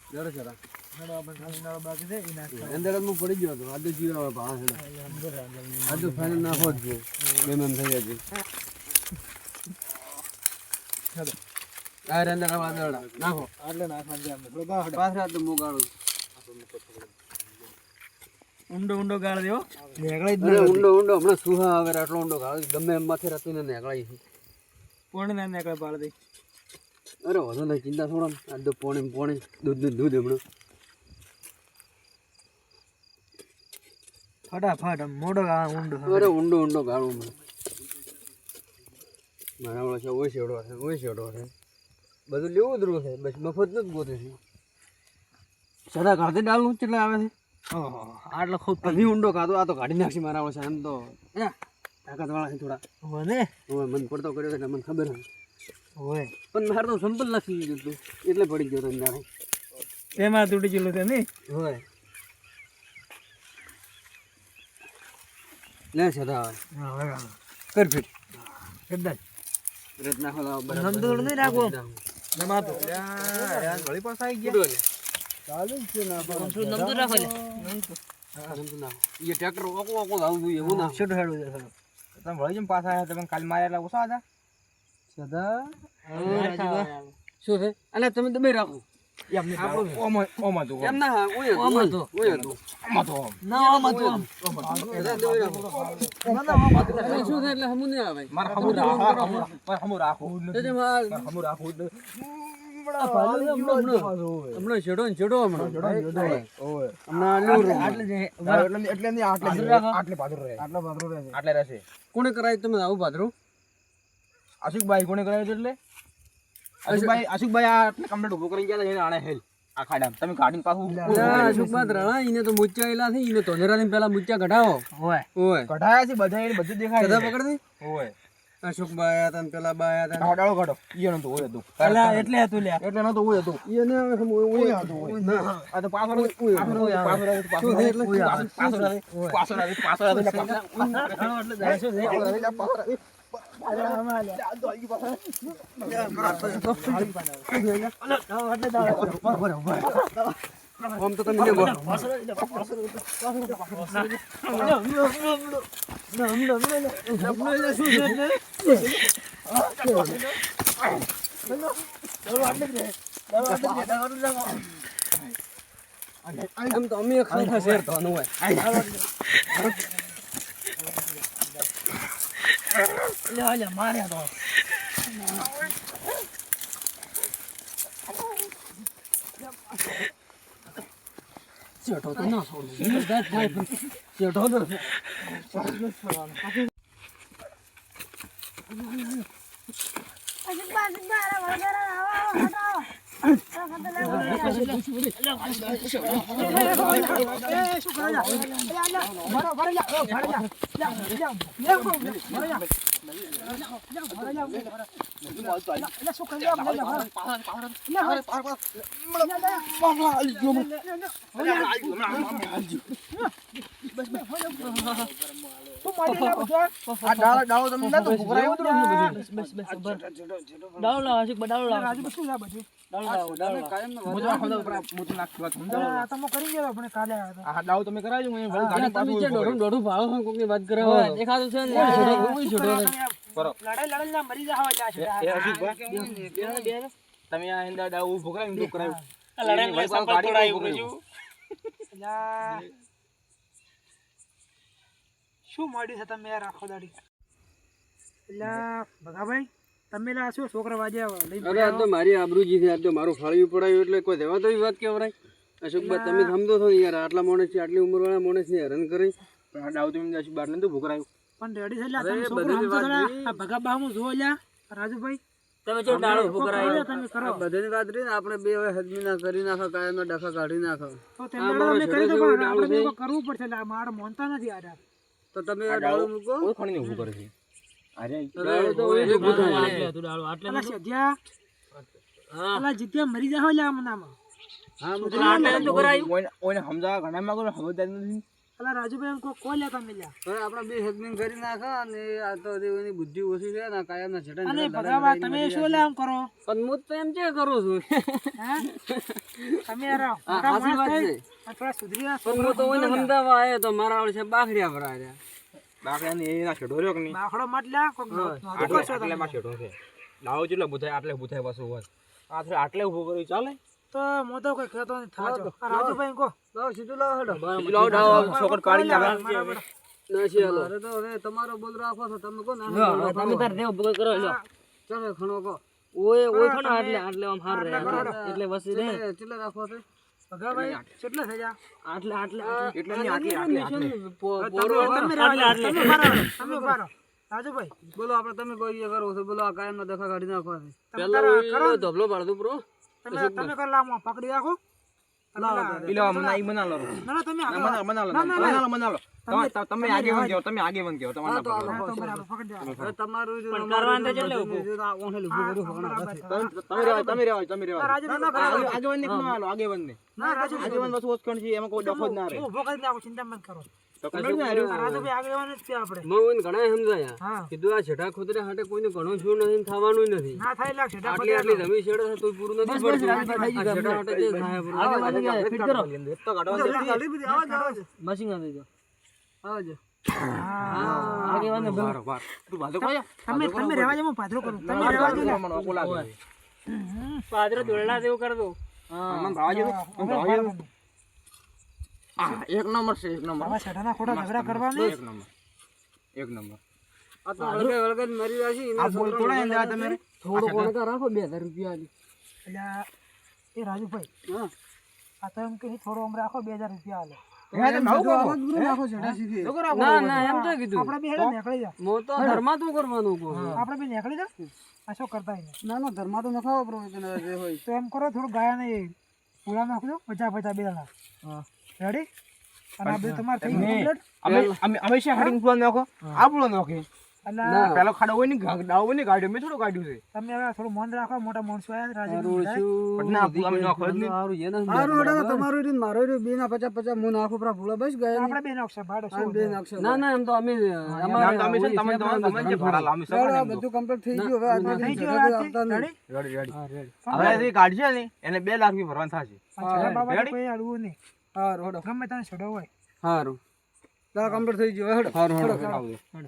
જરા જરા નળો આપણે ખાલી નળો બાકી છે ઈ નાખ અંદર હું પડી ગયો હતો આ તો જીવા ભાવ છે આ તો ફાઇનલ નાખો જ છે મેમન થઈ જાય ચાલો આ અંદર આવા દડા નાખો આટલે નાખવા દે આપણે થોડો બાહડે પાછા તો મોગાળો ઊંડો ઊંડો ગાળ દેવો નેગળાઈ જ અરે ઊંડો ઊંડો હમણાં સુહા આવે આટલો ઊંડો ગાળો ગમે એમ માથે રાતીને નેકળાઈ છે પોણી ના નેગળે પાડ દે અરે વધો નહીં ચિંતા થોડો આ તો પોણી દૂધ હમણાં ફટાફટ મોટો ગાળ ઊંડો અરે ઊંડો ઊંડો ગાળો હમણાં મારા વાળો છે ઓય શેડો છે બધું લેવું જ છે બસ મફત જ ગોતે છે સદા કાઢતે ડાલનું કેટલા આવે છે આટલો ખૂબ પછી ઊંડો કાઢો આ તો કાઢી નાખશે મારા વાળો છે એમ તો તાકાત વાળા છે થોડા મને હવે મન પડતો કર્યો એટલે મને ખબર છે હોય પણ મારે તો સંપલ નાખી દીધું હતું એટલે પડી ગયો તમને તેમાં તૂટી ગયેલું તે નહીં હોય લે સદા હા હવે કર ફિટ કદાચ રત નાખો લાવો નમદોડ નહીં રાખવો નમાતો ગળી પાસ આવી ગયા ચાલુ છે ના નમદોડ રાખો લે એ ટ્રેક્ટર ઓકો લાવવું જોઈએ એવું ના છોટો હેડો દે તમે વળી જેમ પાછા આવ્યા તમે કાલ મારેલા ઓછા હતા સદા શું છે અને તમે દબાઈ રાખો એમ ના ઓય હતું શું થાય એટલે હમું નહીં આવે હમણાં છેડો ને છેડો હમણાં કોને કરાય તમે આવું પાદરું આશુકભાઈ કોને કરાવ્યું એટલે આશુકભાઈ આ કમ્પ્લીટ ઉભો કરીને ગયા હતા આણે હેલ આ ખાડા તમે કાઢીને પાછું સુખબાદ રણા એને તો મુચ્ચા એલા થી એને તોનેરાથી પેલા મુચ્ચા કઢાવો ઓય ઓય કઢાયા છે બધા એને બધું દેખાય કઢા પકડ દે ઓય અશોકભાઈ આયા તા ને પેલા બાય આયા તા ડાળો કાઢો ઈયો નતો ઓય હતું પેલા એટલે હતું લે એટલે નતો ઓય હતું એને ઓય હતું ના આ તો પાછળ આમ તો તમે બોલો આમ તો અમે ખાખા શેર તો હોય લે મારે તો ચેટો તો ના છોડું દાદ થાય ચેટો તો તમે કરાવજો દોઢું ભાવ કોકની વાત કરાવો દેખાતું છે તમે આ હિંદા ડાવ ઉભો કરાવી દુખ કરાવ્યું શું મળ્યું છે તમે રાખો દાડી એટલે ભગાભાઈ તમે લા શું છોકરા વાજ્યા અરે આ તો મારી આબરૂજી છે આ તો મારું ફાળ્યું પડાયું એટલે કોઈ દેવા તો વાત કેવરાય અશોકભાઈ તમે સમજો છો ને યાર આટલા માણસ છે આટલી ઉંમર વાળા માણસ ને હેરાન કરી ડાવ તમે બાર નતું ભૂકરાયું પણ રેડી થઈ આ ભગાબા હું જોવો લ્યા રાજુભાઈ તમે જો ડાળો ઉભો કરાયો તમે કરો બધાની વાત રહી ને આપણે બે હવે હદમી ના કરી નાખો કાયમનો ડખા કાઢી નાખો તો તેમને કરી દો પણ આપણે કરવું પડશે એટલે મારે મોનતા નથી આ તો તમે આ ડાળો મૂકો કોઈ ખણી ઉભો કરે છે અરે ડાળો તો ઓય ઉભો થાય ડાળો આટલે સજ્યા અલા જીત્યા મરી જાવ લ્યા મનામાં હા આટલે તો કરાયું ઓને સમજાવા ઘણા માંગો સમજદાર નથી પેલા રાજુભાઈ એમ કોઈ લેતા મિલ્યા હવે આપણે બે હગમીન કરી નાખા અને આ તો એની બુદ્ધિ ઓછી છે ને કાયમના છેટા અને ભગાવા તમે શું લે આમ કરો પણ હું તો એમ છે કરું છું હા તમે યાર આશી વાત છે થોડા સુધરી ના પણ હું તો ઓને સમજાવવા આવ્યો તો મારા ઓળશે બાખરિયા ભરાયા બાકડાની એના છેડો રહ્યો કે નહીં બાખડો મટલા કોક આટલે માં છેડો છે લાવો જેટલો બુધાય આટલે બુધાય પાછું હોય આટલે ઊભો કરી ચાલે તો મો તો કોઈ કહેતો નહીં થાજો આ રાજુભાઈ કો લાવ સીધું લાવ હેડો છોકર કાઢી લાવે નથી હાલો અરે તો હવે તમારો બોલ રાખો છો તમે કો ના તમે તાર દેવ બગડ કરો લો ચાલે ખણો કો ઓય ખણો આટલે આમ હાર રે એટલે વસી રે કેટલે રાખો છે ભગાભાઈ કેટલા થઈ જા આટલે એટલે નહીં આટલે તમે બારો રાજુભાઈ બોલો આપણે તમે કોઈ એ કરો છો બોલો આ કાયમનો દખા કાઢી નાખો છે પેલા ધબલો પાડતું પ્રો તમે કર લાવો પકડી રાખો પેલો મનાઈ બનાલો ના તમે મનાલો તમે આગેવાન કહો તમારા બરાબર પકડી રાખો હવે તમારું કરવાનું તો કેટલે ઊભું? તમે રેવા રાજુભાઈ આગેવાન ને કોણ આલો આગેવાન ને ના રાજુભાઈ આગેવાન બસ ઓછકણ છે એમાં કોઈ ડખો જ ના રહે હું ઉભો કરી નાખું ચિંતા મત કરો તો કશું ના રહ્યું રાજુભાઈ આગેવાન જ છે આપણે હું ઘણા સમજાયા હા કીધું આ છેટા ખોતરે હાટે કોઈને ઘણું શું નથી થવાનું નથી ના થાય લાગ છે આટલી આટલી જમીન છેડે છે તોય પૂરું નથી પડતું આ છેટા હાટે જે થાય પૂરું તો કાઢવા મશીન આવી ગયો આવજો બાર બાર તું બાજુ કોઈ તમે રહેવા જો હું પાથરો કરું તમે રહેવા જો મને ઓકો લાગે પાથરો દોરડા જેવું કર દો મને ભાવા જો એક નંબર છે એક નંબર આવા છટાના ખોટા ઝઘડા કરવા ને એક નંબર આ તો વળગે વળગે જ મરી રહ્યા છે આ બોલ તોડે ને તમે થોડો કોણ રાખો 2000 રૂપિયા આલી એટલે એ રાજુભાઈ હા આ તો એમ કે થોડો આમ રાખો 2000 રૂપિયા આલો ના ના એમ તો કીધું આપણે બે હેડે નીકળી જા મો તો ધર્મા તું કરવાનું કો આપણે બે નીકળી જા આ શું કરતા નહીં ના ના ધર્મા તો નખાવો પ્રો જે હોય તો એમ કરો થોડું ગાયા ને પૂરા નાખજો 50 બે જણા હા રેડી અને આ બે તમારે થઈ ગયું complete? અમે છે હાડિંગ પ્લાન નાખો આ પ્લાન નાખે એટલે પેલો ખાડો હોય ને ડાવ હોય ને ગાડ્યો મેં થોડું કાઢ્યું છે તમે હવે થોડું મન રાખો મોટા માણસો આયા રાજુ પણ ના ભૂલા અમે નાખો જ નહીં તમારું રીન મારો રીન બે ના 50 મુ નાખો પ્રા ભૂલા બસ ગયા આપણે બે નાખશે ભાડો શું બે નાખશે ના ના એમ તો અમે અમે છે તમે જે ભાડા લાવ અમે સગા બધું કમ્પ્લીટ થઈ ગયું હવે આજના થઈ દિવસે ગયું રજા આપતા નહીં. રેડી રેડી હવે જે કાઢશે ને એને 2 લાખ રૂપિયા ભરવાના થશે છોડા બાબા કોઈ અડવું નહીં હારું હેડો ગમે તને છોડો હોય હારું કમ્પ્લીટ થઈ ગયું હેડો હારું